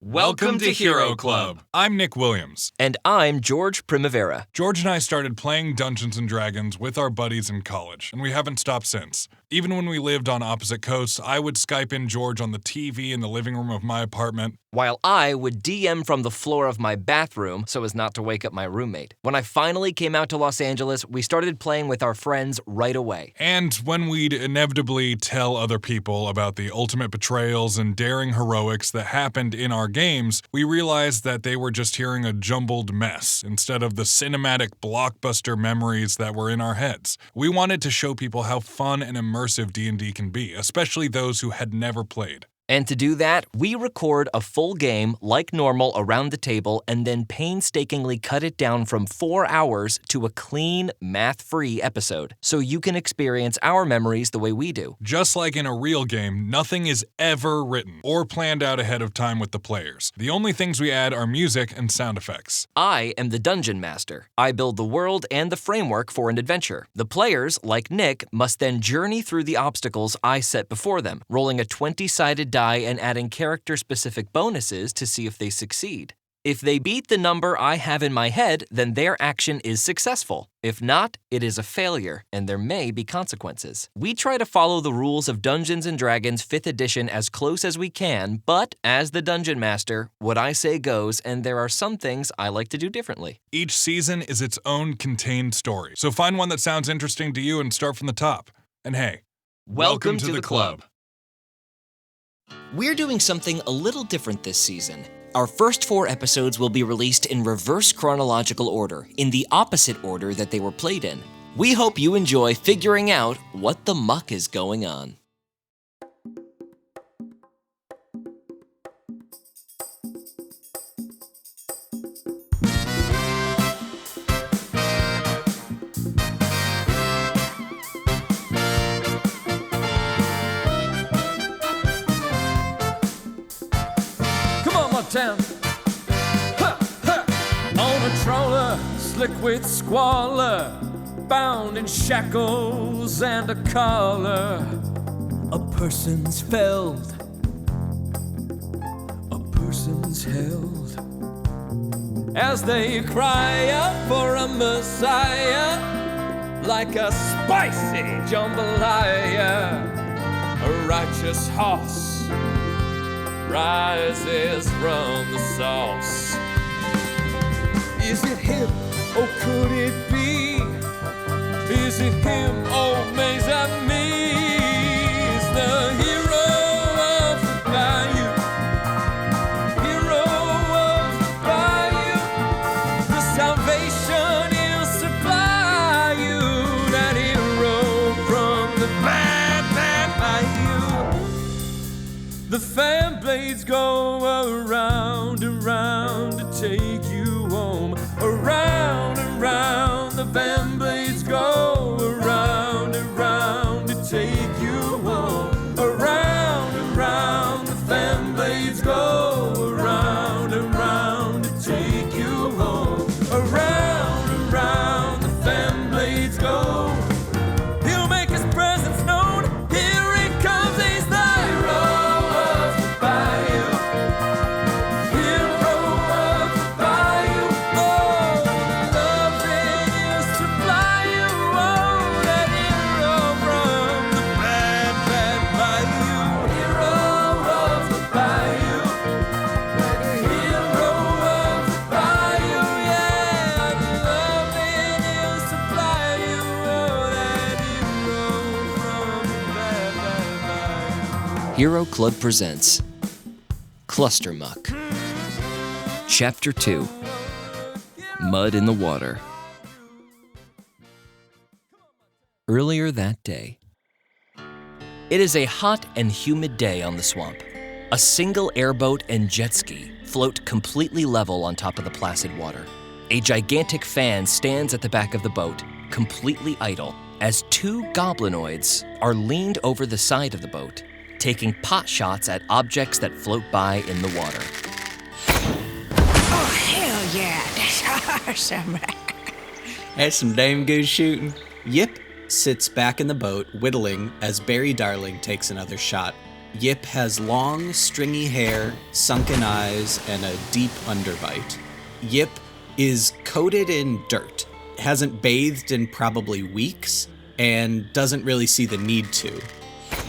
Welcome to Hero Club. I'm Nick Williams. And I'm George Primavera. George and I started playing Dungeons & Dragons with our buddies in college, and we haven't stopped since. Even when we lived on opposite coasts, I would Skype in George on the TV in the living room of my apartment, while I would DM from the floor of my bathroom so as not to wake up my roommate. When I finally came out to Los Angeles, we started playing with our friends right away. And when we'd inevitably tell other people about the ultimate betrayals and daring heroics that happened in our games, we realized that they were just hearing a jumbled mess instead of the cinematic blockbuster memories that were in our heads. We wanted to show people how fun and immersive D&D can be, especially those who had never played. And to do that, we record a full game like normal around the table and then painstakingly cut it down from 4 hours to a clean, math-free episode, so you can experience our memories the way we do. Just like in a real game, nothing is ever written or planned out ahead of time with the players. The only things we add are music and sound effects. I am the Dungeon Master. I build the world and the framework for an adventure. The players, like Nick, must then journey through the obstacles I set before them, rolling a 20-sided die and adding character-specific bonuses to see if they succeed. If they beat the number I have in my head, then their action is successful. If not, it is a failure, and there may be consequences. We try to follow the rules of Dungeons & Dragons 5th edition as close as we can, but as the Dungeon Master, what I say goes, and there are some things I like to do differently. Each season is its own contained story, so find one that sounds interesting to you and start from the top. And hey, welcome to the club. We're doing something a little different this season. Our first 4 episodes will be released in reverse chronological order, in the opposite order that they were played in. We hope you enjoy figuring out what the muck is going on. Town. Ha, ha. On a trawler, slick with squalor, bound in shackles and a collar. A person's felled, a person's held, as they cry out for a messiah, like a spicy jambalaya. A righteous horse rises from the sauce. Is it him, or could it be? Is it him, or may that me? Is the hero of the bayou, hero of the bayou, the salvation is to bayou, that hero from the bad, bad bayou. The fan blades go around and round to take you home. Around and round, the fan blades go around and round to take you home. Around and round, the fan blades go around and round to take you home. Around and round, the fan blades go. He'll make his presence known. Here he comes, he's the hero. Hero Club presents ClusterMuck. Chapter 2, Mud in the Water. Earlier that day. It is a hot and humid day on the swamp. A single airboat and jet ski float completely level on top of the placid water. A gigantic fan stands at the back of the boat, completely idle, as 2 goblinoids are leaned over the side of the boat, taking pot shots at objects that float by in the water. Oh, hell yeah, that's awesome. That's some damn good shooting. Yip sits back in the boat, whittling as Barry Darling takes another shot. Yip has long, stringy hair, sunken eyes, and a deep underbite. Yip is coated in dirt, hasn't bathed in probably weeks, and doesn't really see the need to.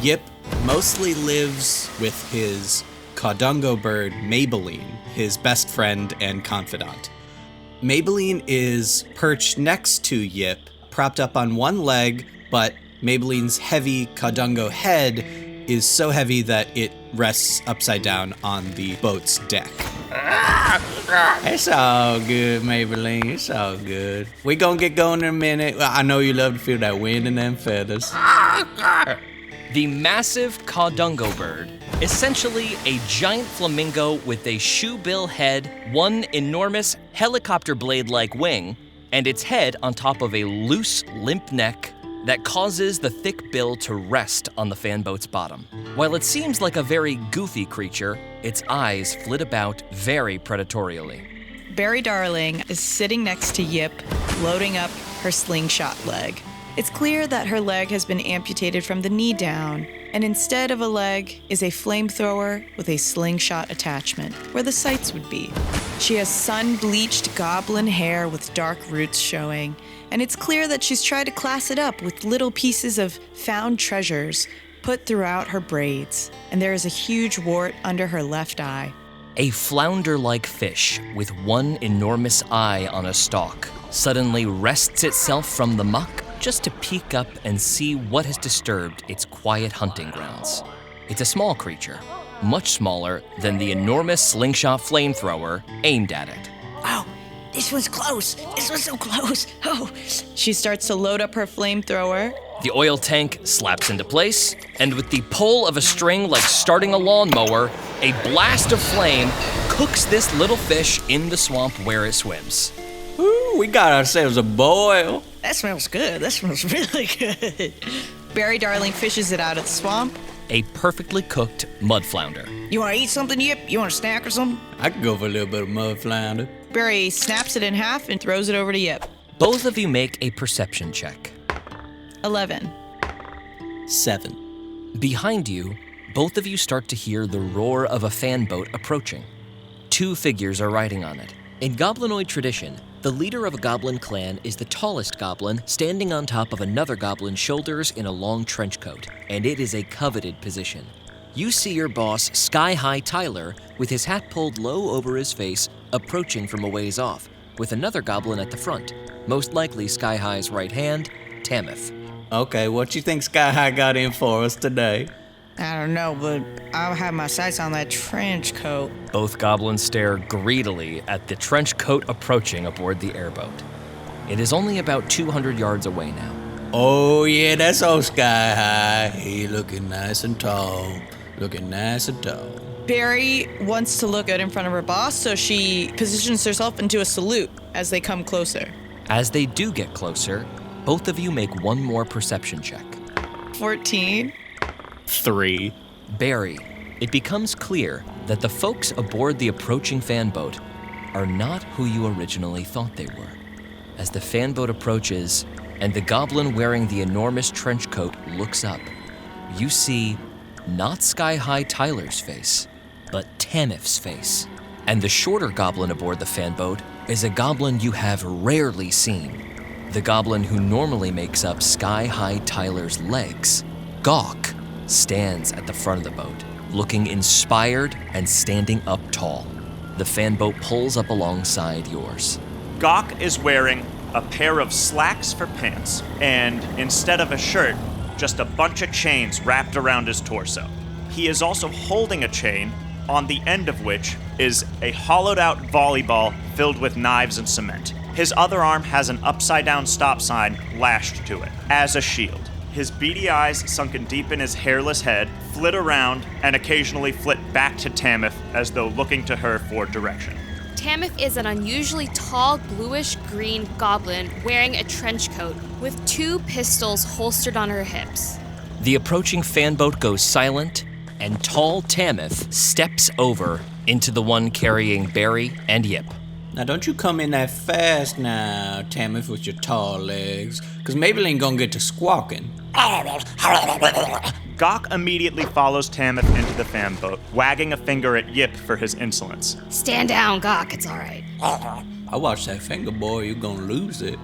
Yip mostly lives with his Caudungo bird, Maybelline, his best friend and confidant. Maybelline is perched next to Yip, propped up on one leg, but Maybelline's heavy Caudungo head is so heavy that it rests upside down on the boat's deck. It's all good, Maybelline. It's all good. We gonna get going in a minute. I know you love to feel that wind in them feathers. The massive Caudungo bird, essentially a giant flamingo with a shoebill head, one enormous helicopter blade-like wing, and its head on top of a loose, limp neck that causes the thick bill to rest on the fanboat's bottom. While it seems like a very goofy creature, its eyes flit about very predatorially. Berry Darling is sitting next to Yip, loading up her slingshot leg. It's clear that her leg has been amputated from the knee down, and instead of a leg is a flamethrower with a slingshot attachment, where the sights would be. She has sun-bleached goblin hair with dark roots showing, and it's clear that she's tried to class it up with little pieces of found treasures put throughout her braids, and there is a huge wart under her left eye. A flounder-like fish with one enormous eye on a stalk suddenly wrests itself from the muck just to peek up and see what has disturbed its quiet hunting grounds. It's a small creature, much smaller than the enormous slingshot flamethrower aimed at it. Oh, this one's close. This one's so close. Oh. She starts to load up her flamethrower. The oil tank slaps into place, and with the pull of a string like starting a lawnmower, a blast of flame cooks this little fish in the swamp where it swims. Ooh, we got ourselves a boil. That smells good. That smells really good. Berry Darling fishes it out of the swamp. A perfectly cooked mud flounder. You want to eat something, Yip? You want a snack or something? I could go for a little bit of mud flounder. Berry snaps it in half and throws it over to Yip. Both of you make a perception check. 11. 7. Behind you, both of you start to hear the roar of a fanboat approaching. 2 figures are riding on it. In goblinoid tradition, the leader of a goblin clan is the tallest goblin standing on top of another goblin's shoulders in a long trench coat, and it is a coveted position. You see your boss, Sky High Tyler, with his hat pulled low over his face, approaching from a ways off, with another goblin at the front, most likely Sky High's right hand, Tameph. Okay, what you think Sky High got in for us today? I don't know, but I'll have my sights on that trench coat. Both goblins stare greedily at the trench coat approaching aboard the airboat. It is only about 200 yards away now. Oh yeah, that's old Sky High. He looking nice and tall. Looking nice and tall. Berry wants to look good in front of her boss, so she positions herself into a salute as they come closer. As they do get closer, both of you make one more perception check. 14. 3. Barry, it becomes clear that the folks aboard the approaching fanboat are not who you originally thought they were. As the fanboat approaches and the goblin wearing the enormous trench coat looks up, you see not Sky High Tyler's face, but Tameth's face. And the shorter goblin aboard the fanboat is a goblin you have rarely seen. The goblin who normally makes up Sky High Tyler's legs, Gawk, stands at the front of the boat, looking inspired and standing up tall. The fanboat pulls up alongside yours. Gawk is wearing a pair of slacks for pants, and instead of a shirt, just a bunch of chains wrapped around his torso. He is also holding a chain, on the end of which is a hollowed-out volleyball filled with knives and cement. His other arm has an upside-down stop sign lashed to it, as a shield. His beady eyes, sunken deep in his hairless head, flit around and occasionally flit back to Tameph as though looking to her for direction. Tameph is an unusually tall, bluish-green goblin wearing a trench coat with 2 pistols holstered on her hips. The approaching fanboat goes silent, and tall Tameph steps over into the one carrying Barry and Yip. Now don't you come in that fast now, Tameph, with your tall legs, because Maybelline gonna get to squawking. Gawk immediately follows Tameph into the fan boat, wagging a finger at Yip for his insolence. Stand down, Gawk, it's all right. I watch that finger, boy, you're gonna lose it.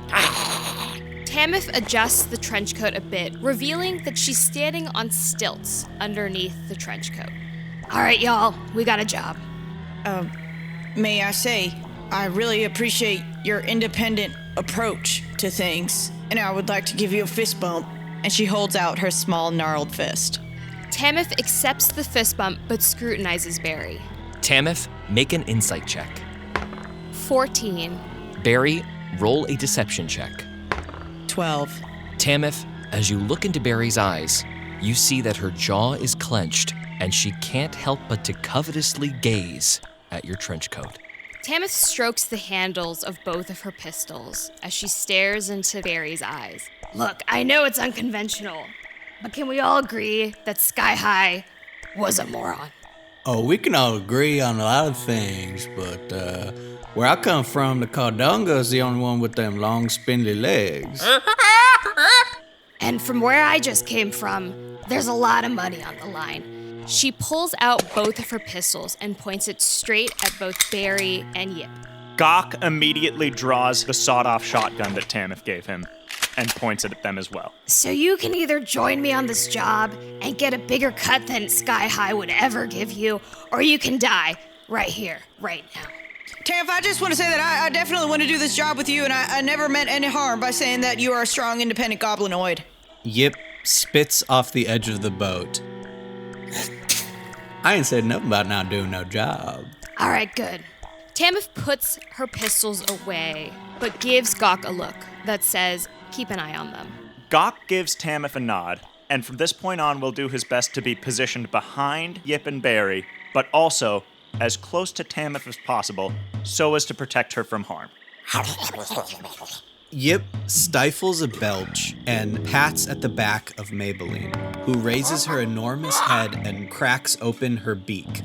Tameph adjusts the trench coat a bit, revealing that she's standing on stilts underneath the trench coat. All right, y'all, we got a job. May I say, I really appreciate your independent approach to things, and I would like to give you a fist bump. And she holds out her small, gnarled fist. Tameph accepts the fist bump but scrutinizes Barry. Tameph, make an insight check. 14. Barry, roll a deception check. 12. Tameph, as you look into Barry's eyes, you see that her jaw is clenched and she can't help but to covetously gaze at your trench coat. Tameph strokes the handles of both of her pistols as she stares into Barry's eyes. Look, I know it's unconventional, but can we all agree that Sky High was a moron? Oh, we can all agree on a lot of things, but where I come from, the Cardunga's the only one with them long, spindly legs. And from where I just came from, there's a lot of money on the line. She pulls out both of her pistols and points it straight at both Barry and Yip. Gawk immediately draws the sawed-off shotgun that Tameph gave him and points it at them as well. So you can either join me on this job and get a bigger cut than Sky High would ever give you, or you can die right here, right now. Tameph, I just want to say that I definitely want to do this job with you, and I never meant any harm by saying that you are a strong, independent goblinoid. Yip spits off the edge of the boat. I ain't said nothing about not doing no job. All right, good. Tameph puts her pistols away, but gives Gawk a look that says, keep an eye on them. Gawk gives Tameph a nod, and from this point on will do his best to be positioned behind Yip and Barry, but also as close to Tameph as possible so as to protect her from harm. Yip stifles a belch and pats at the back of Maybelline, who raises her enormous head and cracks open her beak.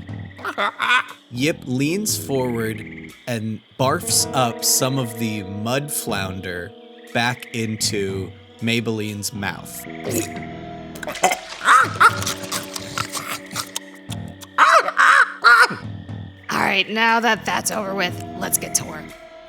Yip leans forward and barfs up some of the mud flounder back into Maybelline's mouth. All right, now that that's over with, let's get to work.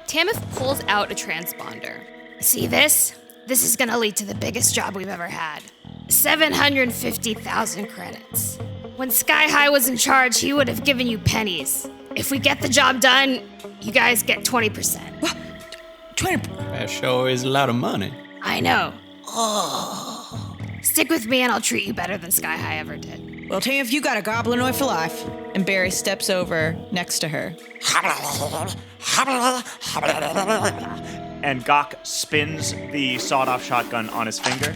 Tameph pulls out a transponder. See this? This is gonna lead to the biggest job we've ever had. 750,000 credits. When Sky High was in charge, he would have given you pennies. If we get the job done, you guys get 20%. 20. That sure is a lot of money. I know. Stick with me and I'll treat you better than Sky High ever did. Well, Tameph, you got a goblinoid for life. And Barry steps over next to her. And Gawk spins the sawed-off shotgun on his finger.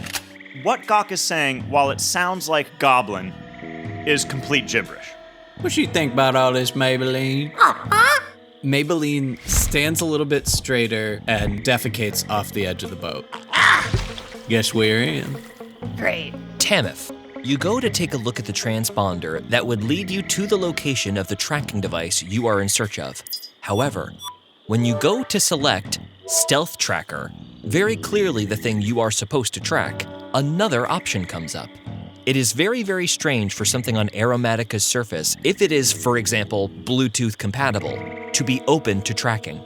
What Gawk is saying, while it sounds like goblin, is complete gibberish. What you think about all this, Maybelline? Maybelline stands a little bit straighter and defecates off the edge of the boat. Guess we're in. Great. Tameph, you go to take a look at the transponder that would lead you to the location of the tracking device you are in search of. However, when you go to select Stealth Tracker, very clearly the thing you are supposed to track, another option comes up. It is very, very strange for something on Aromatica's surface, if it is, for example, Bluetooth compatible, to be open to tracking.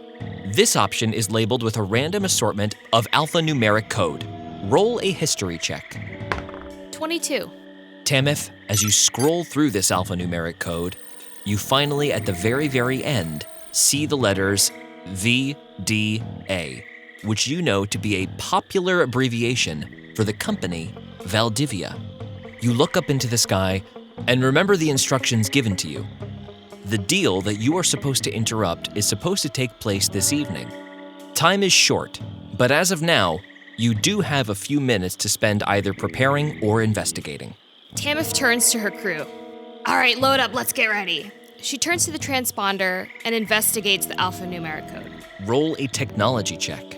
This option is labeled with a random assortment of alphanumeric code. Roll a history check. 22. Tameph, as you scroll through this alphanumeric code, you finally, at the very, very end, see the letters VDA, which you know to be a popular abbreviation for the company Valdivia. You look up into the sky and remember the instructions given to you. The deal that you are supposed to interrupt is supposed to take place this evening. Time is short, but as of now, you do have a few minutes to spend either preparing or investigating. Tameph turns to her crew. All right, load up, let's get ready. She turns to the transponder and investigates the alphanumeric code. Roll a technology check.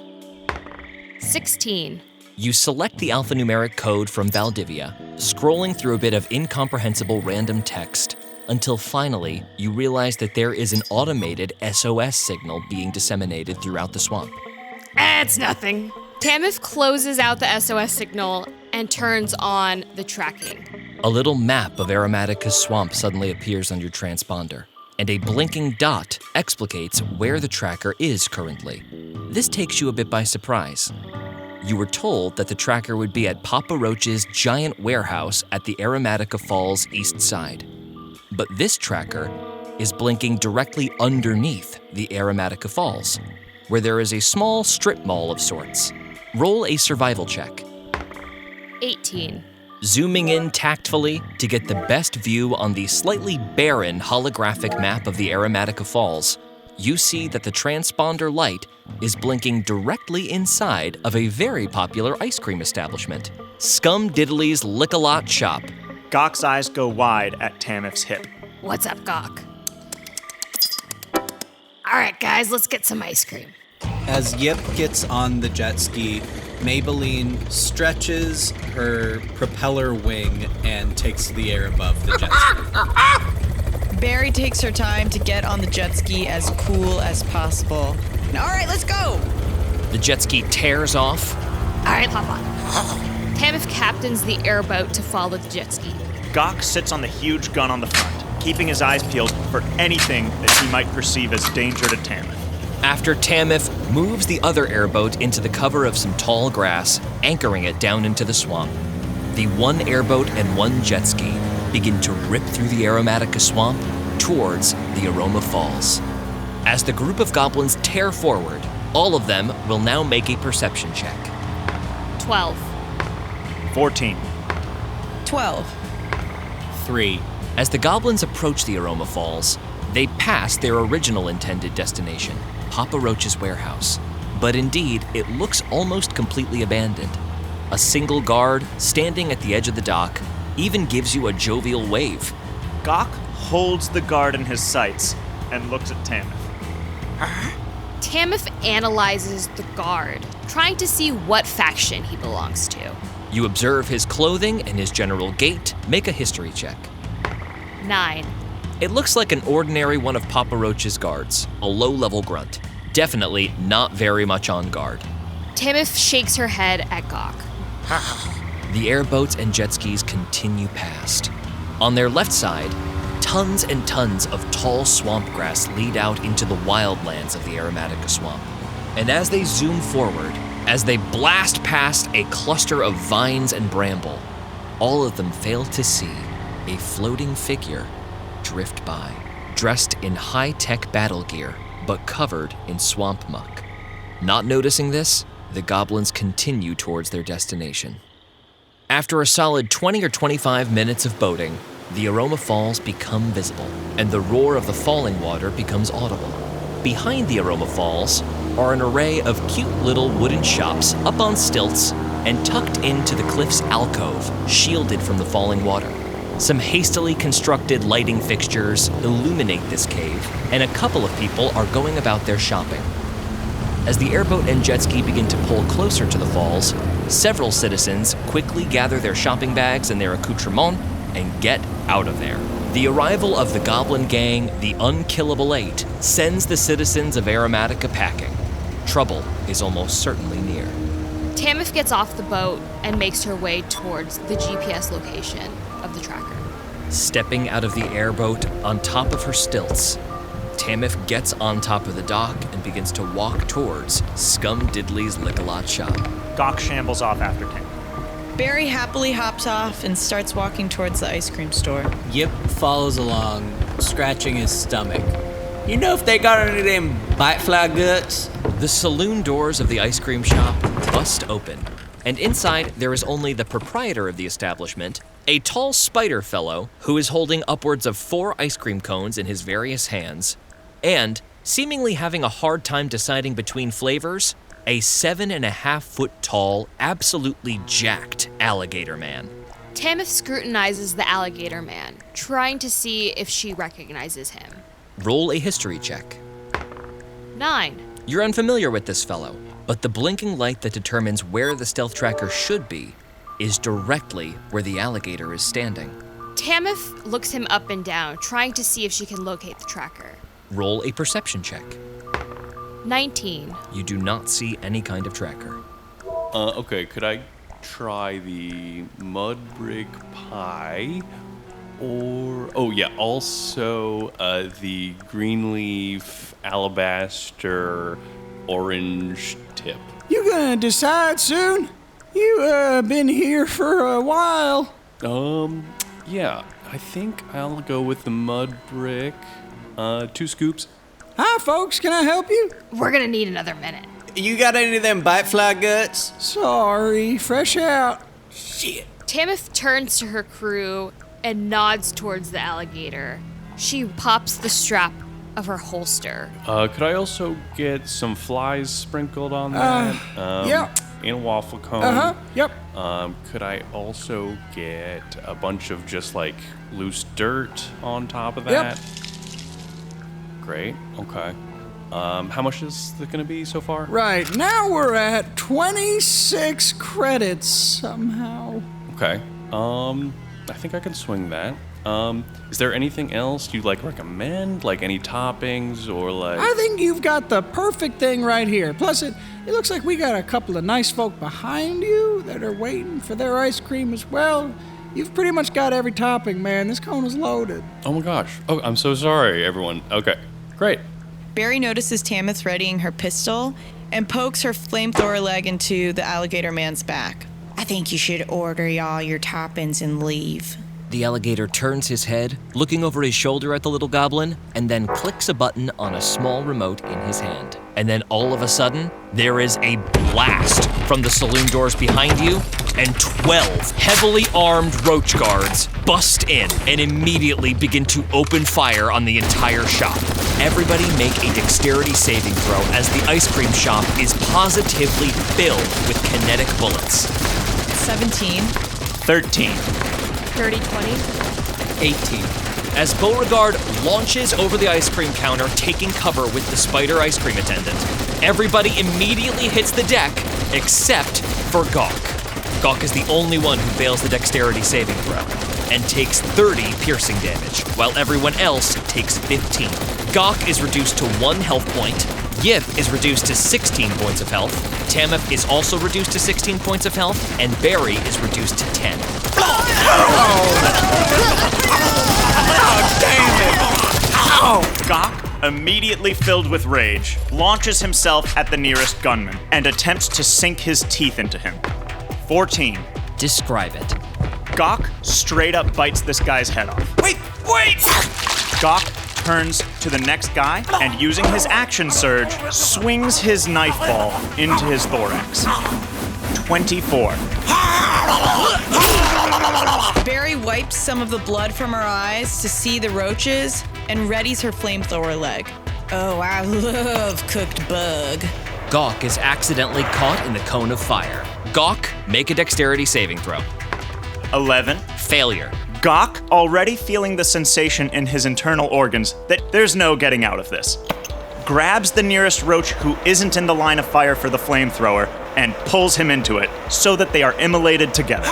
16. You select the alphanumeric code from Valdivia, scrolling through a bit of incomprehensible random text, until finally you realize that there is an automated SOS signal being disseminated throughout the swamp. It's nothing. Tameph closes out the SOS signal and turns on the tracking. A little map of Aromatica's swamp suddenly appears on your transponder, and a blinking dot explicates where the tracker is currently. This takes you a bit by surprise. You were told that the tracker would be at Papa Roach's giant warehouse at the Aromatica Falls east side. But this tracker is blinking directly underneath the Aromatica Falls, where there is a small strip mall of sorts. Roll a survival check. 18. Zooming in tactfully to get the best view on the slightly barren holographic map of the Aromatica Falls, you see that the transponder light is blinking directly inside of a very popular ice cream establishment, Scum Diddley's Lick-a-Lot Shop. Gawk's eyes go wide at Tameth's hip. What's up, Gawk? All right, guys, let's get some ice cream. As Yip gets on the jet ski, Maybelline stretches her propeller wing and takes the air above the jet ski. Barry takes her time to get on the jet ski as cool as possible. All right, let's go! The jet ski tears off. All right, hop on. Tameph captains the airboat to follow the jet ski. Gawk sits on the huge gun on the front, keeping his eyes peeled for anything that he might perceive as danger to Tameph. After Tameph moves the other airboat into the cover of some tall grass, anchoring it down into the swamp, the one airboat and one jet ski begin to rip through the Aromatica swamp towards the Aroma Falls. As the group of goblins tear forward, all of them will now make a perception check. 12. 14. 12. 3. As the goblins approach the Aroma Falls, they pass their original intended destination, Papa Roach's warehouse. But indeed, it looks almost completely abandoned. A single guard, standing at the edge of the dock, even gives you a jovial wave. Gawk holds the guard in his sights and looks at Tameph. Tameph analyzes the guard, trying to see what faction he belongs to. You observe his clothing and his general gait. Make a history check. 9. It looks like an ordinary one of Papa Roach's guards, a low-level grunt. Definitely not very much on guard. Tameph shakes her head at Gawk. The airboats and jet skis continue past. On their left side, tons and tons of tall swamp grass lead out into the wildlands of the Aromatica swamp. And as they zoom forward, as they blast past a cluster of vines and bramble, all of them fail to see a floating figure drift by, dressed in high-tech battle gear, but covered in swamp muck. Not noticing this, the goblins continue towards their destination. After a solid 20 or 25 minutes of boating, the Aroma Falls become visible, and the roar of the falling water becomes audible. Behind the Aroma Falls are an array of cute little wooden shops up on stilts and tucked into the cliff's alcove, shielded from the falling water. Some hastily constructed lighting fixtures illuminate this cave, and a couple of people are going about their shopping. As the airboat and jet ski begin to pull closer to the falls, several citizens quickly gather their shopping bags and their accoutrements and get out of there. The arrival of the goblin gang, the Unkillable 8, sends the citizens of Aromatica packing. Trouble is almost certainly near. Tameph gets off the boat and makes her way towards the GPS location of the tracker. Stepping out of the airboat on top of her stilts, Tameph gets on top of the dock and begins to walk towards Scum Diddley's Lick-a-Lot Shop. Gawk shambles off after Tameph. Barry happily hops off and starts walking towards the ice cream store. Yip follows along, scratching his stomach. You know if they got any of them bitefly guts? The saloon doors of the ice cream shop bust open, and inside there is only the proprietor of the establishment, a tall spider fellow who is holding upwards of 4 ice cream cones in his various hands, and, seemingly having a hard time deciding between flavors, a 7.5-foot tall, absolutely jacked alligator man. Tameph scrutinizes the alligator man, trying to see if she recognizes him. Roll a history check. 9. You're unfamiliar with this fellow, but the blinking light that determines where the stealth tracker should be is directly where the alligator is standing. Tameph looks him up and down, trying to see if she can locate the tracker. Roll a perception check. 19. You do not see any kind of tracker. Okay, could I try the mud brick pie, or also the green leaf alabaster orange tip. You gonna decide soon? You been here for a while. Yeah, I think I'll go with the mud brick. 2 scoops. Hi, folks. Can I help you? We're gonna need another minute. You got any of them bitefly guts? Sorry, fresh out. Shit. Tameph turns to her crew and nods towards the alligator. She pops the strap of her holster. Could I also get some flies sprinkled on that? Yep. And a waffle cone. Yep. Could I also get a bunch of just like loose dirt on top of that? Yep. Great. Okay. How much is it gonna be so far? Right, now we're at 26 credits somehow. Okay. I think I can swing that. Is there anything else you'd like recommend? Like any toppings or like... I think you've got the perfect thing right here. Plus, it looks like we got a couple of nice folk behind you that are waiting for their ice cream as well. You've pretty much got every topping, man. This cone is loaded. Oh my gosh. Oh, I'm so sorry, everyone. Okay, great. Barry notices Tameph readying her pistol and pokes her flamethrower leg into the alligator man's back. I think you should order all your toppings and leave. The alligator turns his head, looking over his shoulder at the little goblin, and then clicks a button on a small remote in his hand. And then all of a sudden, there is a blast from the saloon doors behind you, and 12 heavily armed roach guards bust in and immediately begin to open fire on the entire shop. Everybody make a dexterity saving throw as the ice cream shop is positively filled with kinetic bullets. 17. 13. 30, 20. 18. As Beauregard launches over the ice cream counter, taking cover with the spider ice cream attendant, everybody immediately hits the deck except for Gawk. Gawk is the only one who fails the dexterity saving throw and takes 30 piercing damage, while everyone else takes 15. Gawk is reduced to 1 health point, Yip is reduced to 16 points of health, Tameph is also reduced to 16 points of health, and Barry is reduced to 10. Gawk, immediately filled with rage, launches himself at the nearest gunman and attempts to sink his teeth into him. 14. Describe it. Gawk straight up bites this guy's head off. Wait! Gawk turns to the next guy and, using his action surge, swings his knife ball into his thorax. 24. Barry wipes some of the blood from her eyes to see the roaches and readies her flamethrower leg. Oh, I love cooked bug. Gawk is accidentally caught in the cone of fire. Gawk, make a dexterity saving throw. 11. Failure. Gawk, already feeling the sensation in his internal organs that there's no getting out of this, grabs the nearest roach who isn't in the line of fire for the flamethrower and pulls him into it so that they are immolated together.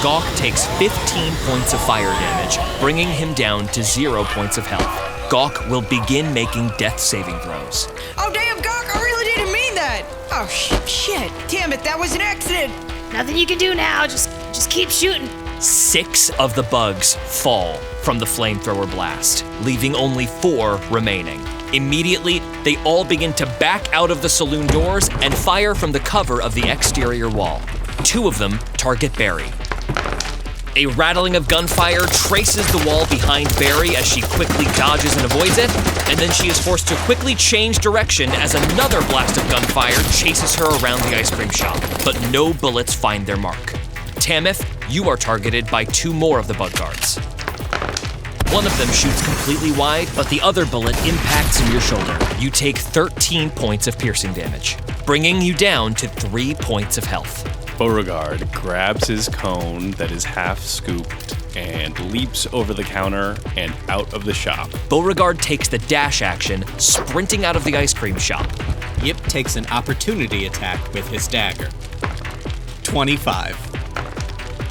Gawk takes 15 points of fire damage, bringing him down to 0 points of health. Gawk will begin making death saving throws. Oh, damn, Gawk, I really didn't mean that. Oh, shit. Damn it, that was an accident. Nothing you can do now, just keep shooting. 6 of the bugs fall from the flamethrower blast, leaving only 4 remaining. Immediately, they all begin to back out of the saloon doors and fire from the cover of the exterior wall. 2 of them target Barry. A rattling of gunfire traces the wall behind Barry as she quickly dodges and avoids it, and then she is forced to quickly change direction as another blast of gunfire chases her around the ice cream shop, but no bullets find their mark. Tameph, you are targeted by 2 more of the bug guards. One of them shoots completely wide, but the other bullet impacts in your shoulder. You take 13 points of piercing damage, bringing you down to 3 points of health. Beauregard grabs his cone that is half scooped and leaps over the counter and out of the shop. Beauregard takes the dash action, sprinting out of the ice cream shop. Yip takes an opportunity attack with his dagger. 25.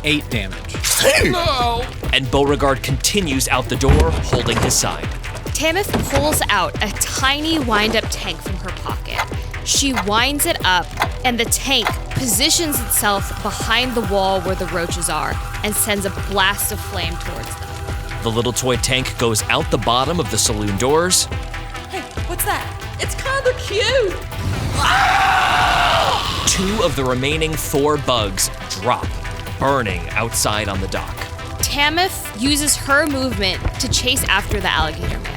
8 damage. And Beauregard continues out the door, holding his side. Tameph pulls out a tiny wind-up tank from her pocket. She winds it up, and the tank positions itself behind the wall where the roaches are and sends a blast of flame towards them. The little toy tank goes out the bottom of the saloon doors. Hey, what's that? It's kinda cute! 2 of the remaining 4 bugs drop, burning outside on the dock. Tameph uses her movement to chase after the alligator man.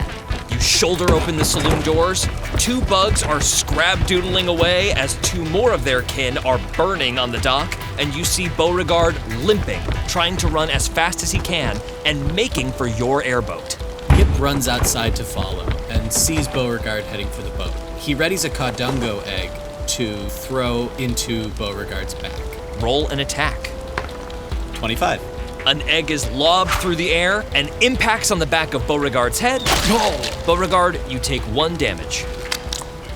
You shoulder open the saloon doors. 2 bugs are scrab-doodling away as 2 more of their kin are burning on the dock, and you see Beauregard limping, trying to run as fast as he can and making for your airboat. Yip runs outside to follow and sees Beauregard heading for the boat. He readies a Codungo egg to throw into Beauregard's back. Roll an attack. 25. An egg is lobbed through the air and impacts on the back of Beauregard's head. Beauregard, you take 1 damage.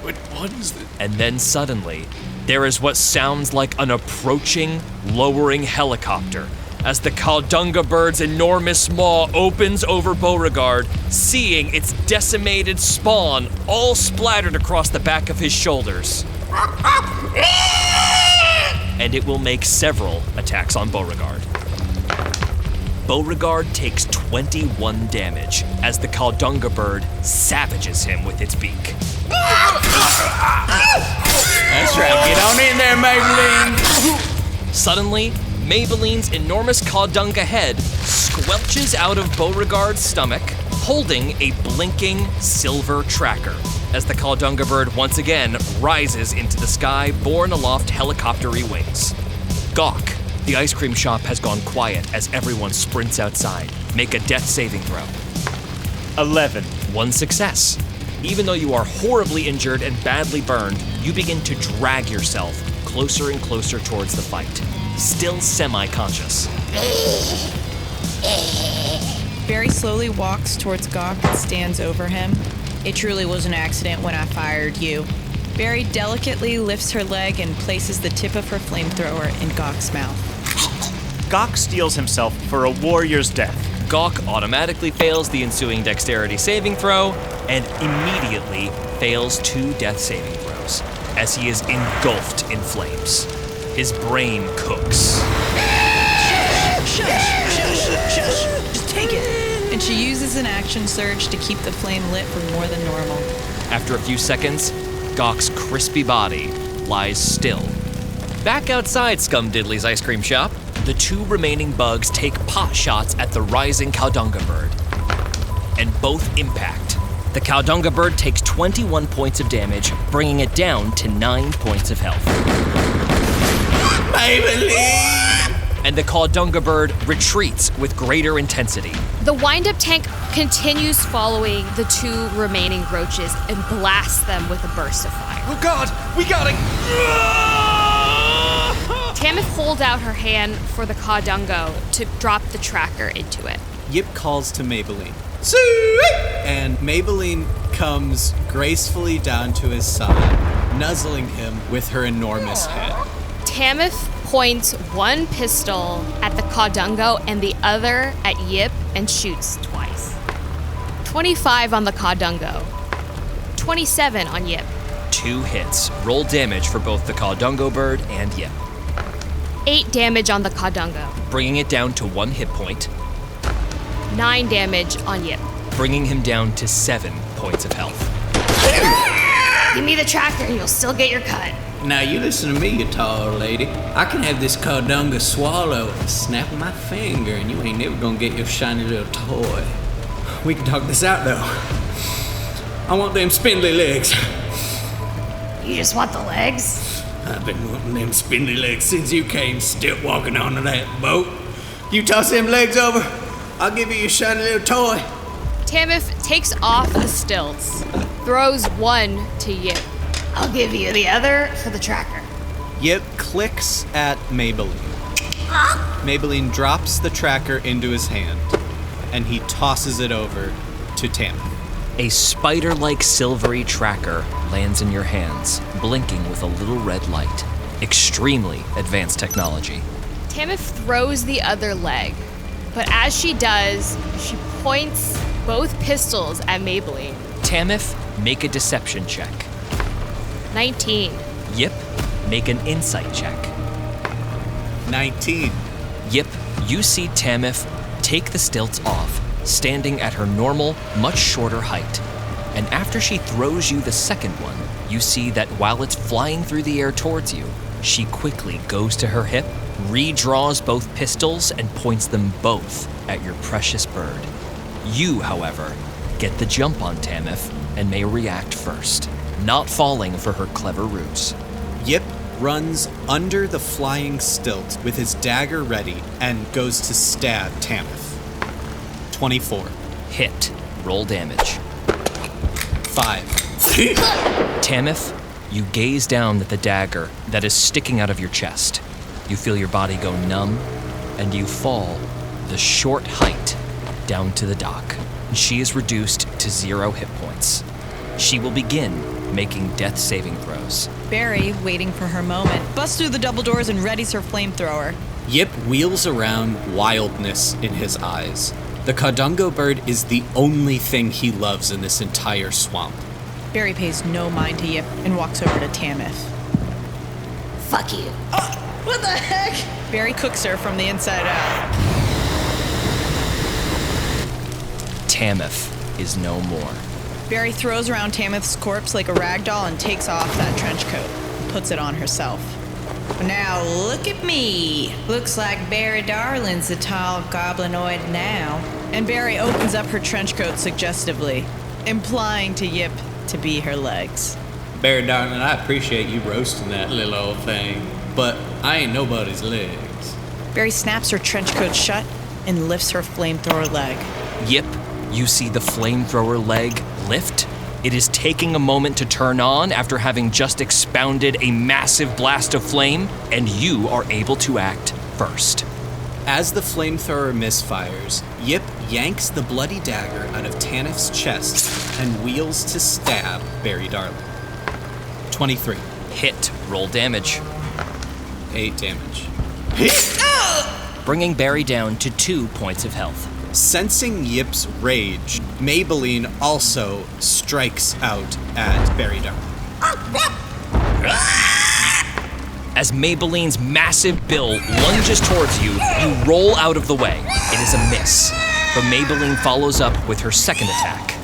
What is this? And then suddenly, there is what sounds like an approaching, lowering helicopter as the Caldunga bird's enormous maw opens over Beauregard, seeing its decimated spawn all splattered across the back of his shoulders. And it will make several attacks on Beauregard. Beauregard takes 21 damage as the Caldunga bird savages him with its beak. That's right. Get on in there, Maybelline. Suddenly, Maybelline's enormous Caldunga head squelches out of Beauregard's stomach, holding a blinking silver tracker, as the Caldunga bird once again rises into the sky, borne aloft helicopter-y wings. Gawk, the ice cream shop has gone quiet as everyone sprints outside. Make a death saving throw. 11. 1 success. Even though you are horribly injured and badly burned, you begin to drag yourself closer and closer towards the fight, still semi-conscious. Barry slowly walks towards Gawk and stands over him. It truly was an accident when I fired you. Barry delicately lifts her leg and places the tip of her flamethrower in Gawk's mouth. Gawk steels himself for a warrior's death. Gawk automatically fails the ensuing dexterity saving throw and immediately fails 2 death saving throws as he is engulfed in flames. His brain cooks. Shush. Just take it. And she uses an action surge to keep the flame lit for more than normal. After a few seconds, Gawk's crispy body lies still. Back outside Scum Diddley's ice cream shop, the 2 remaining bugs take pot shots at the rising Caldunga bird. And both impact. The Caldunga bird takes 21 points of damage, bringing it down to 9 points of health. Maybelline! And the Caldunga bird retreats with greater intensity. The wind-up tank continues following the 2 remaining roaches and blasts them with a burst of fire. Oh God, we got it! Tameph holds out her hand for the Caldungo to drop the tracker into it. Yip calls to Maybelline. Sweet! And Maybelline comes gracefully down to his side, nuzzling him with her enormous head. Tameph points 1 pistol at the Caldungo and the other at Yip and shoots twice. 25 on the Caldungo. 27 on Yip. 2 hits. Roll damage for both the Caldungo bird and Yip. 8 damage on the Caldungo. Bringing it down to 1 hit point. 9 damage on Yip. Bringing him down to 7 points of health. Give me the tracker and you'll still get your cut. Now you listen to me, you tall lady. I can have this Caldunga swallow at the snap of my finger, and you ain't never gonna get your shiny little toy. We can talk this out though. I want them spindly legs. You just want the legs? I've been wanting them spindly legs since you came still walking onto that boat. You toss them legs over, I'll give you your shiny little toy. Tameph takes off the stilts, throws 1 to Yip. I'll give you the other for the tracker. Yip clicks at Maybelline. Maybelline drops the tracker into his hand, and he tosses it over to Tameph. A spider-like silvery tracker lands in your hands, blinking with a little red light. Extremely advanced technology. Tameph throws the other leg, but as she does, she points both pistols at Maybelline. Tameph, make a deception check. 19. Yip, make an insight check. 19. Yip, you see Tameph take the stilts off, standing at her normal, much shorter height. And after she throws you the second one, you see that while it's flying through the air towards you, she quickly goes to her hip, redraws both pistols, and points them both at your precious bird. You, however, get the jump on Tameph and may react first, not falling for her clever ruse. Yip runs under the flying stilt with his dagger ready and goes to stab Tameph. 24. Hit. Roll damage. 5. Tameph, you gaze down at the dagger that is sticking out of your chest. You feel your body go numb, and you fall the short height down to the dock. She is reduced to 0 hit points. She will begin making death saving throws. Barry, waiting for her moment, busts through the double doors and readies her flamethrower. Yip wheels around, wildness in his eyes. The Caudungo bird is the only thing he loves in this entire swamp. Barry pays no mind to Yip and walks over to Tameph. Fuck you. What the heck? Barry cooks her from the inside out. Tameph is no more. Barry throws around Tameth's corpse like a rag doll and takes off that trench coat and puts it on herself. Now look at me. Looks like Barry Darling's a tall goblinoid now. And Barry opens up her trench coat suggestively, implying to Yip to be her legs. Barry darling, I appreciate you roasting that little old thing, but I ain't nobody's legs. Barry snaps her trench coat shut and lifts her flamethrower leg. Yip, you see the flamethrower leg lift. It is taking a moment to turn on after having just expounded a massive blast of flame, and you are able to act first. As the flamethrower misfires, Yip yanks the bloody dagger out of Tameth's chest and wheels to stab Barry Darling. 23. Hit. Roll damage. 8 damage. Bringing Barry down to 2 points of health. Sensing Yip's rage, Maybelline also strikes out at Barry Darling. As Maybelline's massive bill lunges towards you, you roll out of the way. It is a miss, but Maybelline follows up with her second attack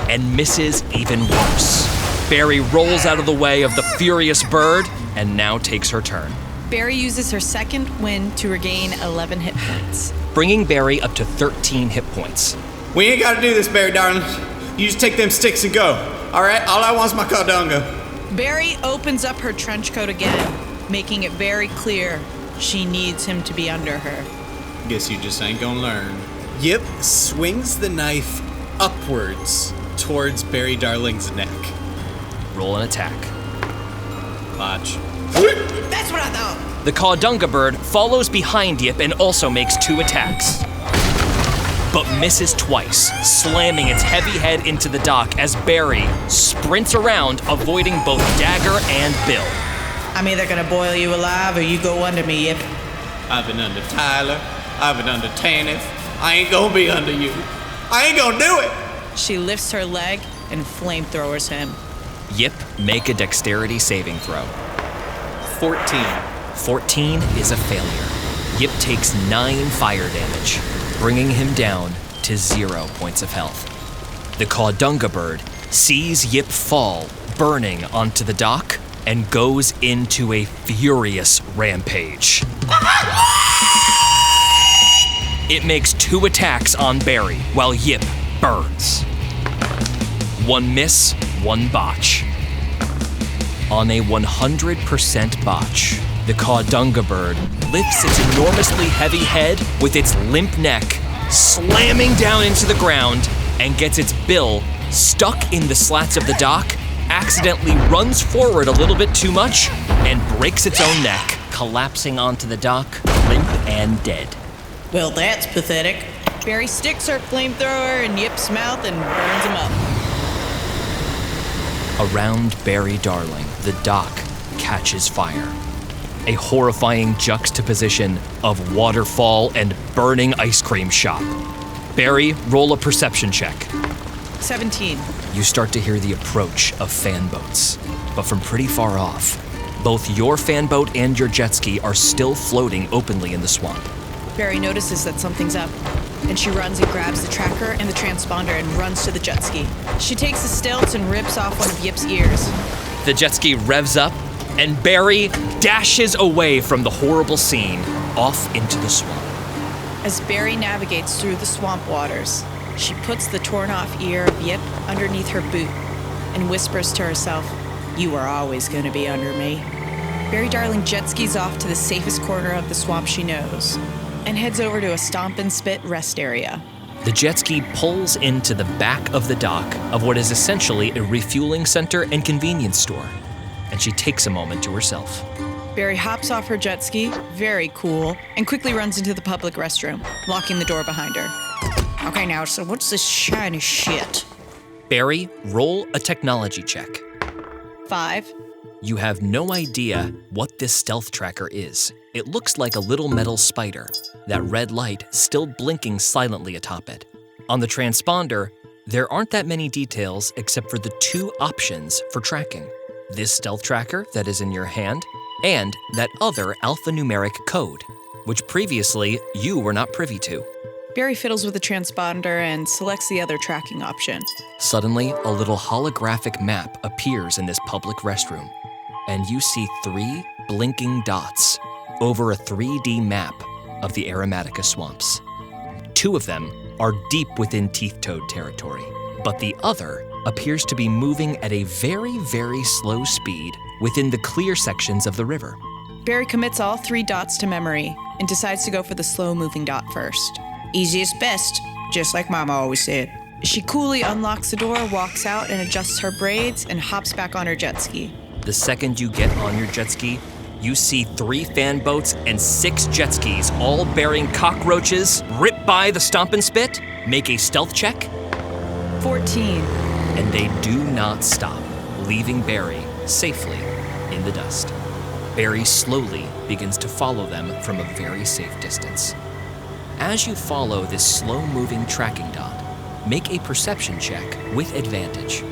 and misses even worse. Barry rolls out of the way of the furious bird and now takes her turn. Barry uses her second wind to regain 11 hit points, bringing Barry up to 13 hit points. We ain't gotta do this, Barry darling. You just take them sticks and go. Alright, all I want's my Caudungo. Barry opens up her trench coat again, making it very clear she needs him to be under her. Guess you just ain't gonna learn. Yip swings the knife upwards towards Barry Darling's neck. Roll an attack. Botch. That's what I thought. The Caudunga bird follows behind Yip and also makes 2 attacks, but misses twice, slamming its heavy head into the dock as Barry sprints around, avoiding both dagger and bill. I'm either gonna boil you alive or you go under me, Yip. I've been under Tyler. I've been under Tameph. I ain't gonna be under you. I ain't gonna do it. She lifts her leg and flamethrowers him. Yip, make a dexterity saving throw. 14. 14 is a failure. Yip takes 9 fire damage, bringing him down to 0 points of health. The Caudunga bird sees Yip fall, burning onto the dock, and goes into a furious rampage. It makes 2 attacks on Barry, while Yip burns. 1 miss, 1 botch. On a 100% botch, the Caudunga bird lifts its enormously heavy head with its limp neck, slamming down into the ground, and gets its bill stuck in the slats of the dock, accidentally runs forward a little bit too much, and breaks its own neck, collapsing onto the dock, limp and dead. Well, that's pathetic. Barry sticks her flamethrower in Yip's mouth and burns him up. Around Barry Darling, the dock catches fire. A horrifying juxtaposition of waterfall and burning ice cream shop. Barry, roll a perception check. 17. You start to hear the approach of fan boats, but from pretty far off. Both your fan boat and your jet ski are still floating openly in the swamp. Barry notices that something's up, and she runs and grabs the tracker and the transponder and runs to the jet ski. She takes the stilts and rips off one of Yip's ears. The jet ski revs up, and Barry dashes away from the horrible scene off into the swamp. As Barry navigates through the swamp waters, she puts the torn-off ear of Yip underneath her boot and whispers to herself, "You are always going to be under me." Barry Darling jet skis off to the safest corner of the swamp she knows and heads over to a Stomp and Spit rest area. The jet ski pulls into the back of the dock of what is essentially a refueling center and convenience store, and she takes a moment to herself. Barry hops off her jet ski, very cool, and quickly runs into the public restroom, locking the door behind her. Okay, now, so what's this shiny shit? Barry, roll a technology check. 5. You have no idea what this stealth tracker is. It looks like a little metal spider, that red light still blinking silently atop it. On the transponder, there aren't that many details except for the 2 options for tracking. This stealth tracker that is in your hand, and that other alphanumeric code, which previously you were not privy to. Barry fiddles with the transponder and selects the other tracking option. Suddenly, a little holographic map appears in this public restroom, and you see 3 blinking dots over a 3D map of the Aromatica swamps. 2 of them are deep within Teeth Toad territory, but the other appears to be moving at a very, very slow speed within the clear sections of the river. Barry commits all 3 dots to memory and decides to go for the slow-moving dot first. Easiest best, just like Mama always said. She coolly unlocks the door, walks out, and adjusts her braids and hops back on her jet ski. The second you get on your jet ski, you see 3 fan boats and 6 jet skis, all bearing cockroaches, rip by the Stomp and Spit. Make a stealth check. 14. And they do not stop, leaving Barry safely in the dust. Barry slowly begins to follow them from a very safe distance. As you follow this slow-moving tracking dot, make a perception check with advantage.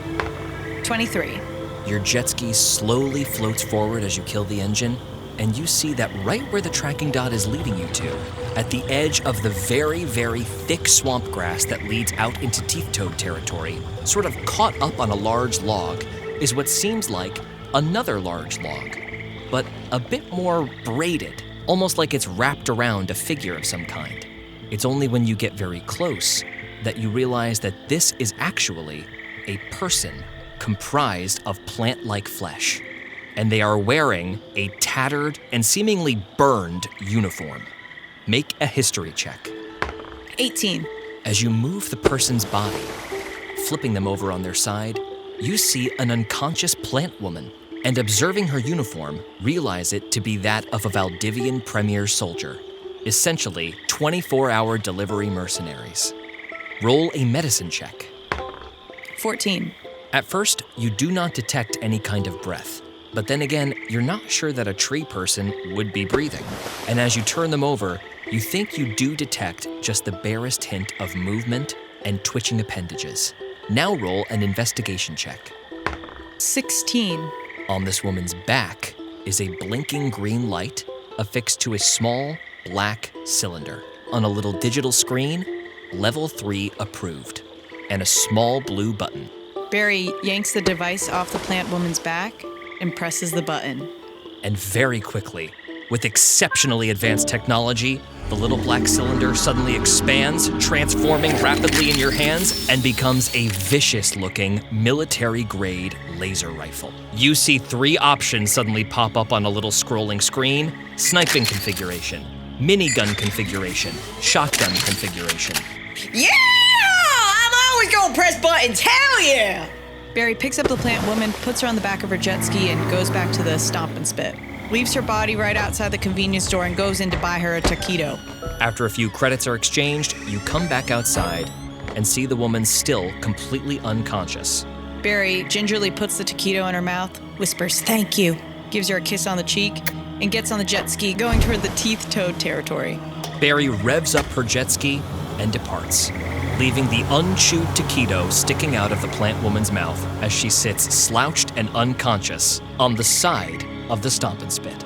23. Your jet ski slowly floats forward as you kill the engine, and you see that right where the tracking dot is leading you to, at the edge of the very, very thick swamp grass that leads out into Teeth Toad territory, sort of caught up on a large log, is what seems like another large log, but a bit more braided, almost like it's wrapped around a figure of some kind. It's only when you get very close that you realize that this is actually a person comprised of plant-like flesh, and they are wearing a tattered and seemingly burned uniform. Make a history check. 18. As you move the person's body, flipping them over on their side, you see an unconscious plant woman, and observing her uniform, realize it to be that of a Valdivian premier soldier, essentially 24-hour delivery mercenaries. Roll a medicine check. 14. At first, you do not detect any kind of breath, but then again, you're not sure that a tree person would be breathing. And as you turn them over, you think you do detect just the barest hint of movement and twitching appendages. Now roll an investigation check. 16. On this woman's back is a blinking green light affixed to a small black cylinder. On a little digital screen, level 3 approved, and a small blue button. Barry yanks the device off the plant woman's back and presses the button. And very quickly, with exceptionally advanced technology, the little black cylinder suddenly expands, transforming rapidly in your hands, and becomes a vicious-looking, military-grade laser rifle. You see 3 options suddenly pop up on a little scrolling screen: sniping configuration, minigun configuration, shotgun configuration. Yeah! I'm always gonna press buttons, hell yeah! Barry picks up the plant woman, puts her on the back of her jet ski, and goes back to the Stomp and Spit. Leaves her body right outside the convenience store and goes in to buy her a taquito. After a few credits are exchanged, you come back outside and see the woman still completely unconscious. Barry gingerly puts the taquito in her mouth, whispers, "Thank you," gives her a kiss on the cheek, and gets on the jet ski, going toward the Teeth Toad territory. Barry revs up her jet ski and departs. leaving the unchewed taquito sticking out of the plant woman's mouth as she sits slouched and unconscious on the side of the Stomp and Spit.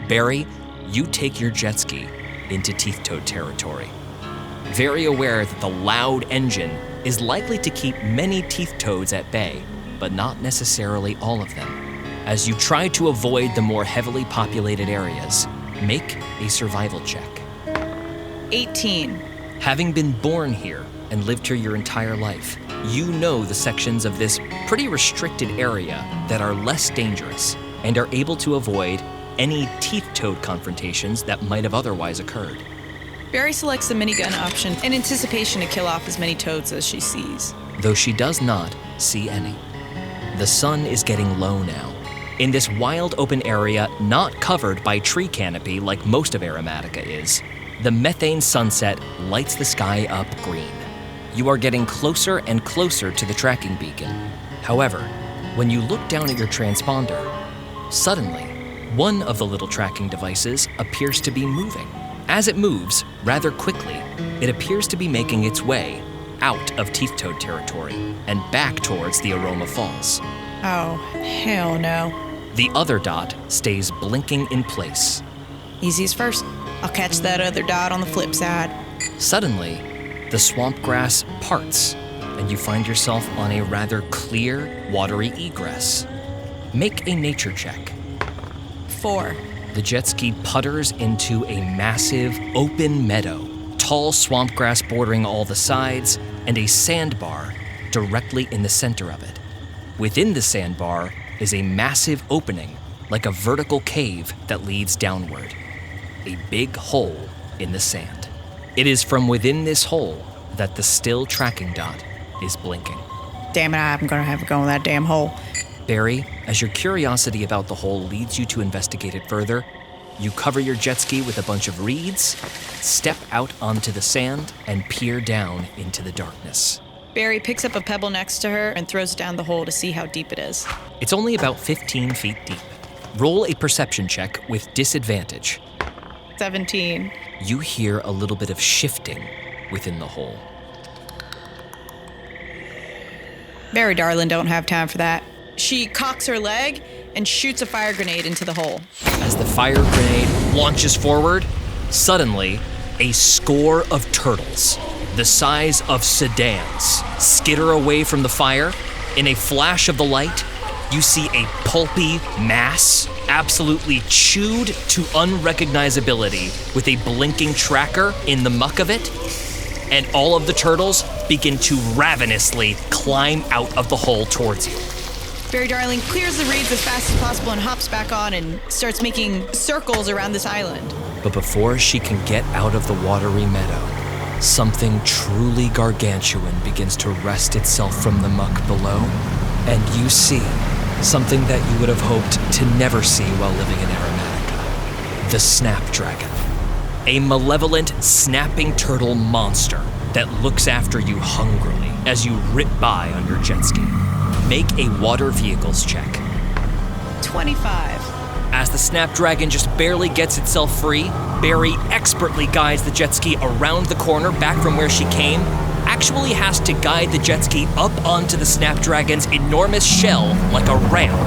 Barry, you take your jet ski into Teeth Toad territory, very aware that the loud engine is likely to keep many teeth toads at bay, but not necessarily all of them. As you try to avoid the more heavily populated areas, make a survival check. 18. Having been born here and lived here your entire life, you know the sections of this pretty restricted area that are less dangerous and are able to avoid any teeth toad confrontations that might have otherwise occurred. Barry selects the minigun option in anticipation to kill off as many toads as she sees. Though she does not see any. The sun is getting low now. In this wild open area not covered by tree canopy like most of Aromatica is, the methane sunset lights the sky up green. You are getting closer and closer to the tracking beacon. However, when you look down at your transponder, suddenly, one of the little tracking devices appears to be moving. As it moves, rather quickly, it appears to be making its way out of Teeth Toad territory and back towards the Aroma Falls. Oh, hell no. The other dot stays blinking in place. Easiest first. I'll catch that other dot on the flip side. Suddenly, the swamp grass parts, and you find yourself on a rather clear, watery egress. Make a nature check. 4. The jet ski putters into a massive, open meadow, tall swamp grass bordering all the sides, and a sandbar directly in the center of it. Within the sandbar is a massive opening, like a vertical cave that leads downward. A big hole in the sand. It is from within this hole that the still tracking dot is blinking. Damn it, I'm gonna have to go in that damn hole. Barry, as your curiosity about the hole leads you to investigate it further, you cover your jet ski with a bunch of reeds, step out onto the sand, and peer down into the darkness. Barry picks up a pebble next to her and throws it down the hole to see how deep it is. It's only about 15 feet deep. Roll a perception check with disadvantage. 17. You hear a little bit of shifting within the hole. Barry, darling, don't have time for that. She cocks her leg and shoots a fire grenade into the hole. As the fire grenade launches forward, suddenly, a score of turtles, the size of sedans, skitter away from the fire. In a flash of the light, you see a pulpy mass, absolutely chewed to unrecognizability, with a blinking tracker in the muck of it. And all of the turtles begin to ravenously climb out of the hole towards you. Barry Darling clears the reeds as fast as possible and hops back on and starts making circles around this island. But before she can get out of the watery meadow, something truly gargantuan begins to wrest itself from the muck below, and you see something that you would have hoped to never see while living in Aromatica. The Snapdragon. A malevolent, snapping turtle monster that looks after you hungrily as you rip by on your jet ski. Make a water vehicles check. 25. As the Snapdragon just barely gets itself free, Barry expertly guides the jet ski around the corner back from where she came, actually has to guide the jet ski up onto the Snapdragon's enormous shell like a ramp,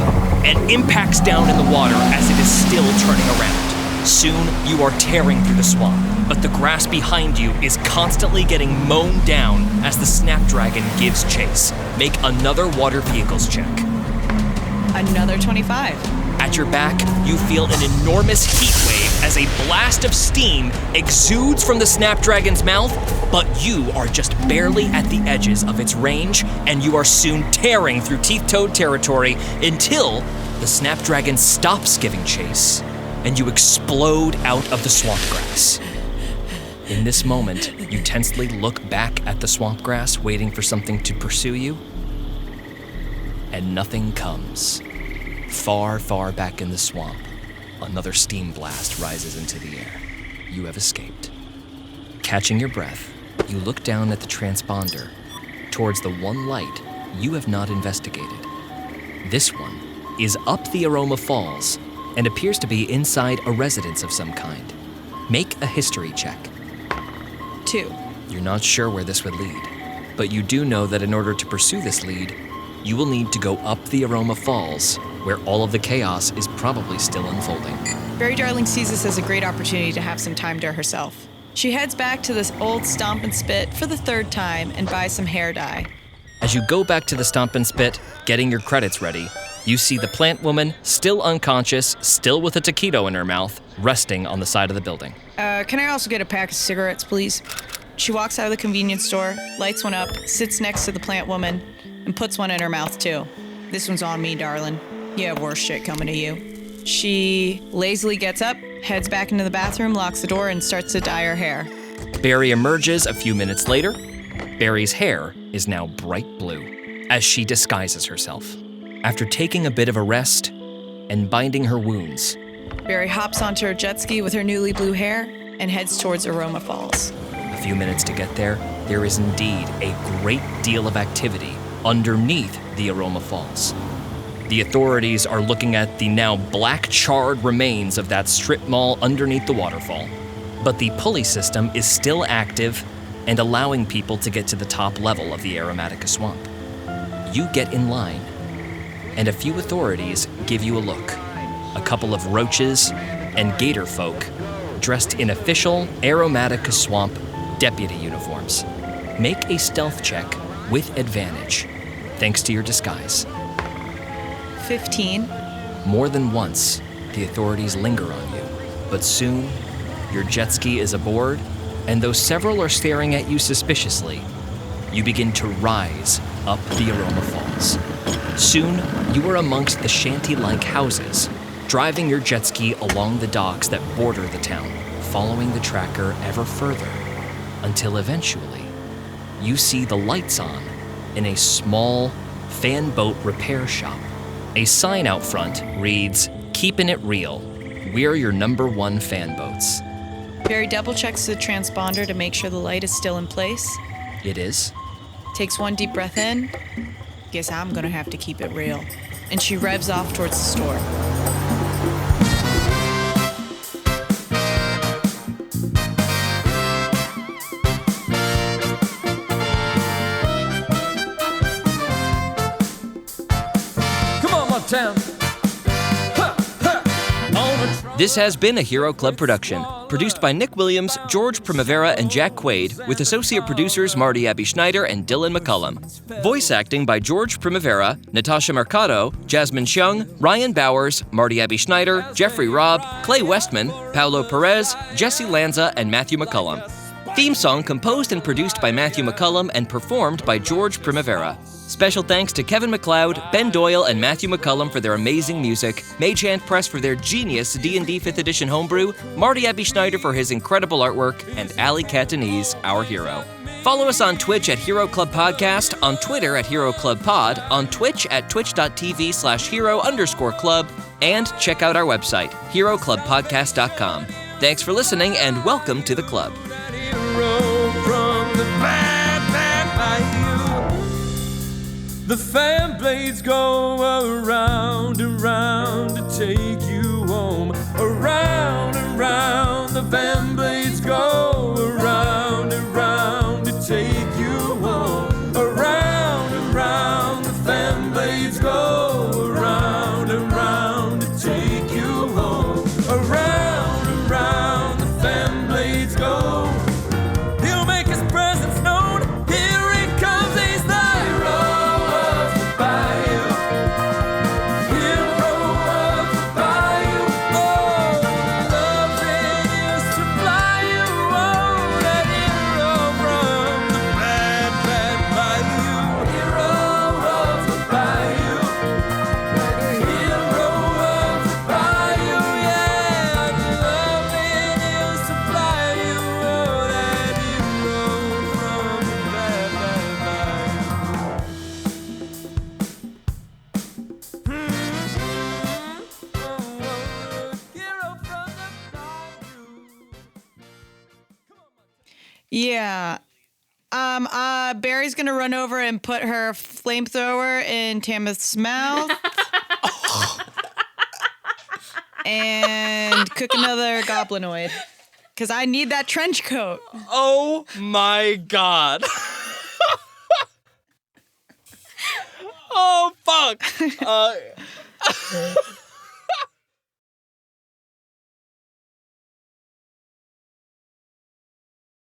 and impacts down in the water as it is still turning around. Soon, you are tearing through the swamp, but the grass behind you is constantly getting mown down as the Snapdragon gives chase. Make another water vehicles check. Another 25. At your back, you feel an enormous heat wave as a blast of steam exudes from the Snapdragon's mouth, but you are just barely at the edges of its range, and you are soon tearing through Teeth Toad territory until the Snapdragon stops giving chase, and you explode out of the swamp grass. In this moment, you tensely look back at the swamp grass, waiting for something to pursue you, and nothing comes. Far, far back in the swamp, another steam blast rises into the air. You have escaped. Catching your breath, you look down at the transponder, towards the one light you have not investigated. This one is up the Aroma Falls and appears to be inside a residence of some kind. Make a history check. 2. You're not sure where this would lead, but you do know that in order to pursue this lead, you will need to go up the Aroma Falls, where all of the chaos is probably still unfolding. Barry Darling sees this as a great opportunity to have some time to herself. She heads back to this old Stomp and Spit for the third time and buys some hair dye. As you go back to the Stomp and Spit, getting your credits ready, you see the plant woman, still unconscious, still with a taquito in her mouth, resting on the side of the building. Can I also get a pack of cigarettes, please? She walks out of the convenience store, lights one up, sits next to the plant woman, and puts one in her mouth too. This one's on me, darling. You have worse shit coming to you. She lazily gets up, heads back into the bathroom, locks the door, and starts to dye her hair. Barry emerges a few minutes later. Barry's hair is now bright blue, as she disguises herself. After taking a bit of a rest and binding her wounds, Barry hops onto her jet ski with her newly blue hair and heads towards Aroma Falls. a few minutes to get there, there is indeed a great deal of activity underneath the Aroma Falls. The authorities are looking at the now black charred remains of that strip mall underneath the waterfall. But the pulley system is still active and allowing people to get to the top level of the Aromatica swamp. You get in line, and a few authorities give you a look. A couple of roaches and gator folk dressed in official Aromatica swamp deputy uniforms. Make a stealth check with advantage, thanks to your disguise. 15. More than once, the authorities linger on you, but soon, your jet ski is aboard, and though several are staring at you suspiciously, you begin to rise up the Aroma Falls. Soon, you are amongst the shanty-like houses, driving your jet ski along the docks that border the town, following the tracker ever further, until eventually, you see the lights on in a small fan boat repair shop. A sign out front reads, "Keepin' it real. We're your #1 fan boats." Barry double checks the transponder to make sure the light is still in place. It is. Takes one deep breath in. Guess I'm gonna have to keep it real. And she revs off towards the store. This has been a Hero Club production, produced by Nick Williams, George Primavera, and Jack Quaid, with associate producers Marty Abbe-Schneider and Dylan McCollum. Voice acting by George Primavera, Natasha Mercado, Jasmine Chiong, Ryan Bowers, Marty Abbe-Schneider, Jeffrey Robb, Clay Westman, Paulo Perez, Jesse Lanza, and Matthew McCollum. Theme song composed and produced by Matthew McCollum and performed by George Primavera. Special thanks to Kevin MacLeod, Ben Doyle, and Matthew McCollum for their amazing music, Mage Hand Press for their genius D&D 5th edition homebrew, Marty Abbe-Schneider for his incredible artwork, and Ali Catanese, our hero. Follow us on Twitch at Hero Club Podcast, on Twitter at Hero Club Pod, on Twitch at twitch.tv/hero_club, and check out our website, heroclubpodcast.com. Thanks for listening, and welcome to the club. The fan blades go around, around to take you home. Around, around, the fan blades go around, around to take you home. Around, around, the fan blades go around, around to take you home. Around, around, the fan blades go. He'll make his presence known. Here he comes, he's the hero. Yeah. Barry's gonna run over and put her flamethrower in Tameth's mouth. And cook another goblinoid. because I need that trench coat. Oh my god. Oh, fuck.